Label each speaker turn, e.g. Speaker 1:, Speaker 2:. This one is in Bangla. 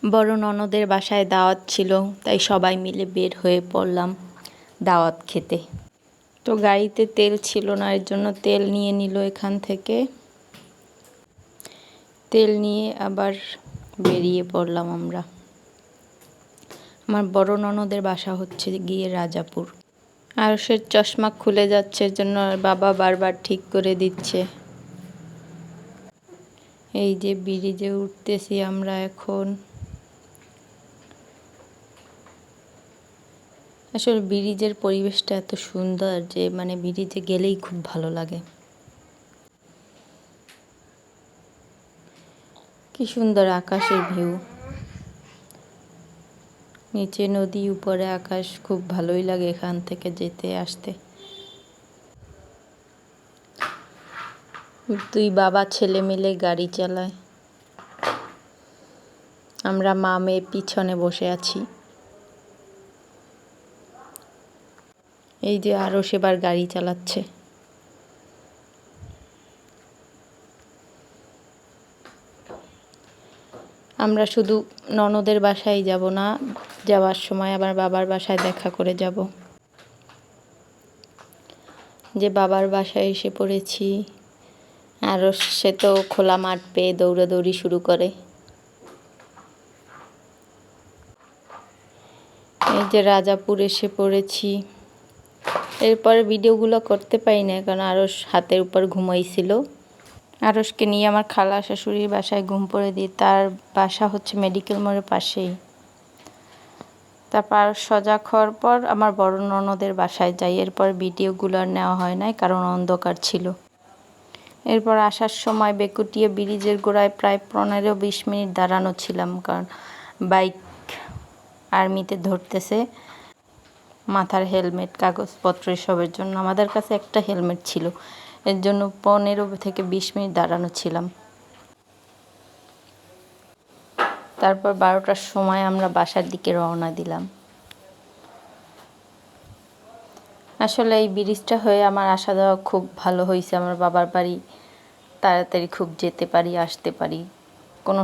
Speaker 1: বড় ননদের বাসায় দাওয়াত ছিল, তাই সবাই মিলে বের হয়ে পড়লাম দাওয়াত খেতে। তো গাড়িতে তেল ছিল না, এর জন্য তেল নিয়ে নিল এখান থেকে। তেল নিয়ে আবার বেরিয়ে পড়লাম আমরা। আমার বড় ননদের বাসা হচ্ছে গিয়ে রাজাপুর। আরশের চশমা খুলে যাচ্ছে, এর জন্য বাবা বারবার ঠিক করে দিচ্ছে। এই যে ব্রিজে উঠতেছি আমরা এখন। আসলে ব্রিজের পরিবেশটা এত সুন্দর যে ব্রিজে গেলেই খুব ভালো লাগে। কি সুন্দর আকাশের ভিউ, নিচে নদী উপরে আকাশ, খুব ভালোই লাগে এখান থেকে যেতে আসতে। দুই বাবা ছেলে মিলে গাড়ি চালায়, আমরা মা মেয়ে পিছনে বসে আছি। এই যে আরও সেবার গাড়ি চালাচ্ছে। আমরা শুধু ননদের বাসায় যাব না, যাওয়ার সময় আবার বাবার বাসায় দেখা করে যাব। যে বাবার বাসায় এসে পড়েছি। আর সে তো খোলা মাঠ পেয়ে দৌড়াদৌড়ি শুরু করে। এই যে রাজাপুর এসে পড়েছি। এরপরে ভিডিওগুলো করতে পারি না, কারণ আরশ হাতের উপর ঘুমাইছিল। আরশকে নিয়ে আমার খালা শাশুড়ির বাসায় ঘুম পড়ে দিই। তার বাসা হচ্ছে মেডিকেল মোড়ের পাশেই। তারপর সজাগ হওয়ার পর আমার বড় ননদের বাসায় যাই। এরপর ভিডিওগুলো আর নেওয়া হয় নাই, কারণ অন্ধকার ছিল। এরপর আসার সময় বেকুটিয়া ব্রিজের গোড়ায় প্রায় 15-20 মিনিট দাঁড়ানো ছিলাম, কারণ বাইক আর্মিতে ধরতেছে। মাথার হেলমেট, কাগজপত্র এসবের জন্য আমাদের কাছে একটা হেলমেট ছিল, এর জন্য 15-20 মিনিট দাঁড়ানো ছিলাম। তারপর 12টার সময় আমরা বাসার দিকে রওনা দিলাম। আসলে এই ব্রিজটা হয়ে আমার আসা যাওয়া খুব ভালো হয়েছে। আমার বাবার বাড়ি তাড়াতাড়ি খুব যেতে পারি, আসতে পারি, কোনো